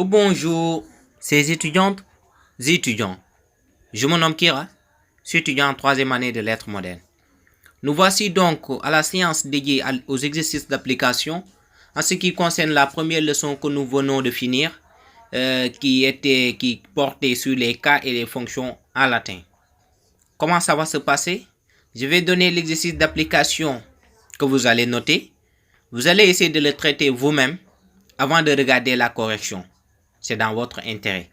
Bonjour, ces étudiantes et étudiants. Je me nomme Kira, je suis étudiant en troisième année de lettres modernes. Nous voici donc à la séance dédiée aux exercices d'application en ce qui concerne la première leçon que nous venons de finir, qui portait sur les cas et les fonctions en latin. Comment ça va se passer? Je vais donner l'exercice d'application que vous allez noter. Vous allez essayer de le traiter vous-même avant de regarder la correction. C'est dans votre intérêt.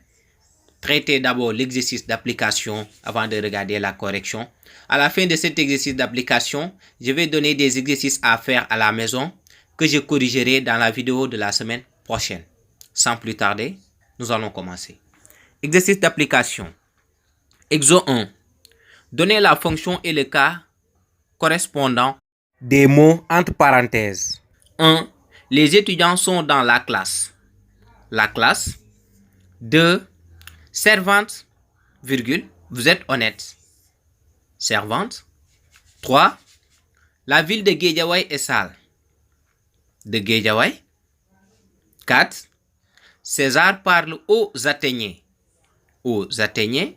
Traitez d'abord l'exercice d'application avant de regarder la correction. À la fin de cet exercice d'application, je vais donner des exercices à faire à la maison que je corrigerai dans la vidéo de la semaine prochaine. Sans plus tarder, nous allons commencer. Exercice d'application. Exo 1. Donnez la fonction et le cas correspondant des mots entre parenthèses. 1. Les étudiants sont dans la classe. La classe. 2. Servante, virgule, vous êtes honnête. Servante. 3. La ville de Guédiawaye est sale. De Guédiawaye. 4. César parle aux Athéniens. Aux Athéniens.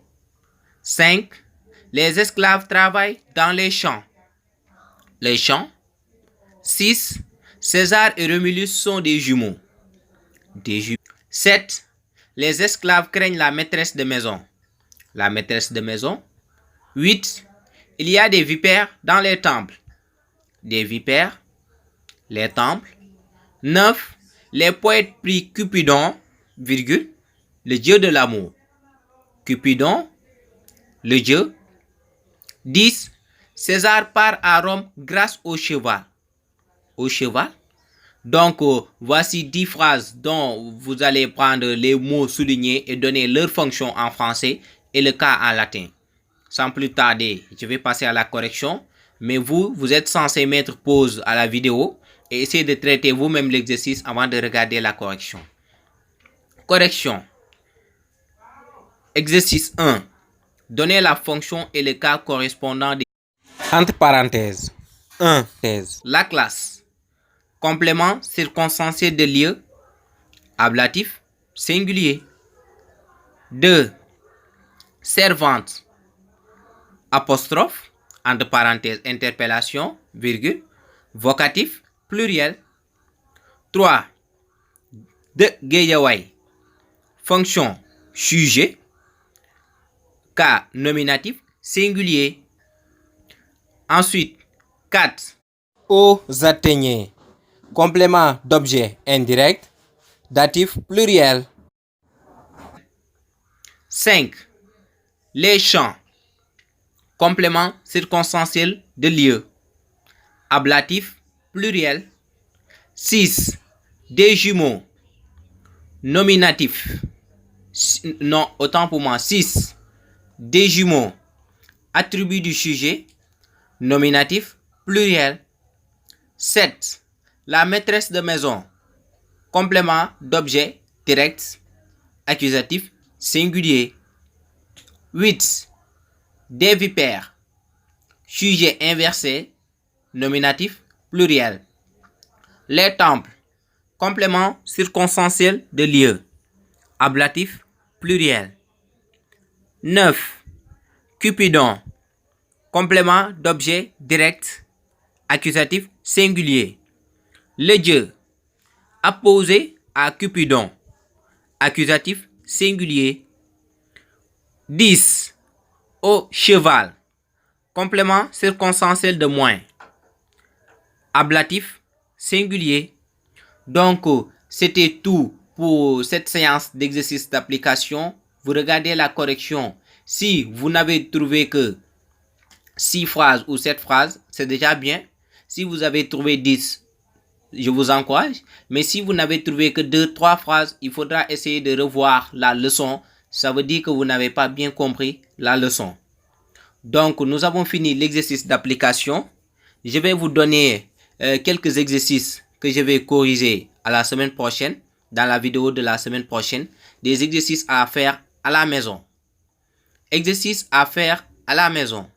5. Les esclaves travaillent dans les champs. Les champs. 6. César et Romulus sont des jumeaux. Des jumeaux. 7. Les esclaves craignent la maîtresse de maison. La maîtresse de maison. 8. Il y a des vipères dans les temples. Des vipères. Les temples. 9. Les poètes prient Cupidon, virgule, le dieu de l'amour. Cupidon, le dieu. 10. César part à Rome grâce au cheval. Au cheval. Donc, voici 10 phrases dont vous allez prendre les mots soulignés et donner leur fonction en français et le cas en latin. Sans plus tarder, je vais passer à la correction. Mais vous êtes censé mettre pause à la vidéo et essayer de traiter vous-même l'exercice avant de regarder la correction. Correction. Exercice 1. Donnez la fonction et le cas correspondant des... Entre parenthèses. 1. La classe. Complément circonstanciel de lieu. Ablatif singulier. 2. Servante. Apostrophe. Entre parenthèses interpellation. Virgule. Vocatif pluriel. 3. De Guédiawaye. Fonction sujet. Cas nominatif singulier. Ensuite, 4. Aux Athéniens. Complément d'objet indirect. Datif pluriel. 5. Les champs. Complément circonstanciel de lieu. Ablatif pluriel. 6. Des jumeaux. Nominatif. Non, autant pour moi. 6. Des jumeaux. Attribut du sujet. Nominatif pluriel. 7. La maîtresse de maison. Complément d'objet direct. Accusatif singulier. 8. Des vipères. Sujet inversé. Nominatif pluriel. Les temples. Complément circonstanciel de lieu. Ablatif pluriel. 9. Cupidon. Complément d'objet direct. Accusatif singulier. Le dieu. Apposé à Cupidon. Accusatif singulier. 10. Au cheval. Complément circonstanciel de moins. Ablatif singulier. Donc, c'était tout pour cette séance d'exercice d'application. Vous regardez la correction. Si vous n'avez trouvé que 6 phrases ou 7 phrases, c'est déjà bien. Si vous avez trouvé 10, je vous encourage. Mais si vous n'avez trouvé que 2-3 phrases, il faudra essayer de revoir la leçon. Ça veut dire que vous n'avez pas bien compris la leçon. Donc, nous avons fini l'exercice d'application. Je vais vous donner quelques exercices que je vais corriger à la semaine prochaine, dans la vidéo de la semaine prochaine. Des exercices à faire à la maison. Exercice à faire à la maison.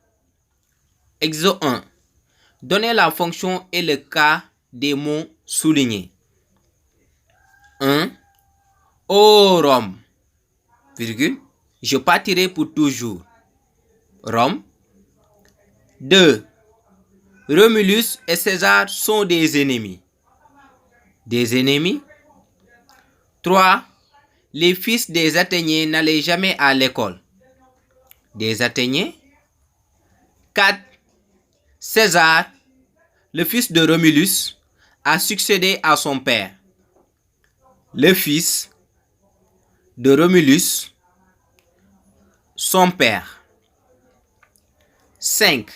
Exo 1. Donnez la fonction et le cas des mots soulignés. 1. Ô Rome, virgule, je partirai pour toujours. Rome. 2. Romulus et César sont des ennemis. Des ennemis. 3. Les fils des Athéniens n'allaient jamais à l'école. Des Athéniens. 4. César, le fils de Romulus, a succédé à son père. Le fils de Romulus, son père. 5.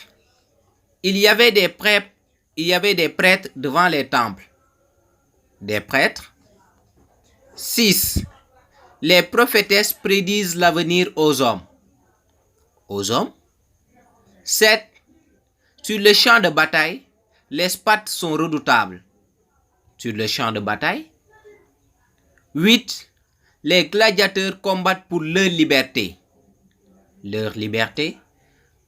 Il y avait des prêtres devant les temples. Des prêtres. 6. Les prophétesses prédisent l'avenir aux hommes. Aux hommes. 7. Sur le champ de bataille, les Spartes sont redoutables. Sur le champ de bataille. 8. Les gladiateurs combattent pour leur liberté. Leur liberté.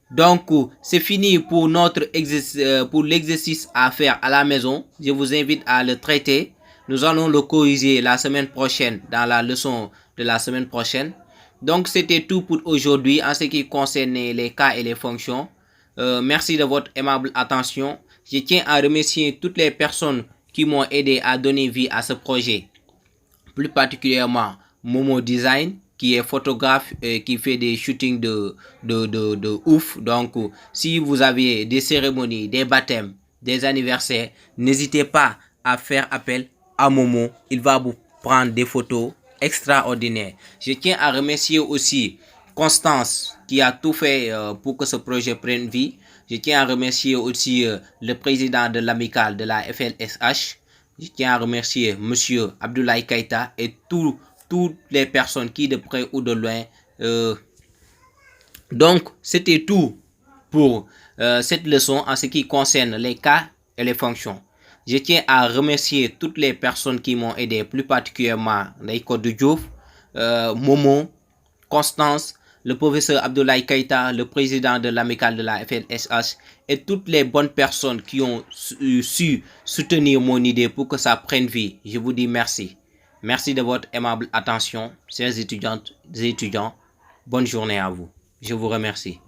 Donc, c'est fini pour l'exercice à faire à la maison. Je vous invite à le traiter. Nous allons le corriger la semaine prochaine dans la leçon de la semaine prochaine. Donc, c'était tout pour aujourd'hui en ce qui concerne les cas et les fonctions. Merci de votre aimable attention. Je tiens à remercier toutes les personnes qui m'ont aidé à donner vie à ce projet. Plus particulièrement Momo Design, qui est photographe et qui fait des shootings de ouf. Donc, si vous avez des cérémonies, des baptêmes, des anniversaires, n'hésitez pas à faire appel à Momo. Il va vous prendre des photos extraordinaires. Je tiens à remercier aussi Constance qui a tout fait pour que ce projet prenne vie. Je tiens à remercier aussi le président de l'amicale de la FLSH. Je tiens à remercier Monsieur Abdoulaye Keïta et toutes les personnes qui de près ou de loin. Donc, c'était tout pour cette leçon en ce qui concerne les cas et les fonctions. Je tiens à remercier toutes les personnes qui m'ont aidé, plus particulièrement Naïko Diouf, Momo, Constance, le professeur Abdoulaye Keïta, le président de l'amicale de la FLSH et toutes les bonnes personnes qui ont su soutenir mon idée pour que ça prenne vie. Je vous dis merci. Merci de votre aimable attention, chers étudiantes et étudiants. Bonne journée à vous. Je vous remercie.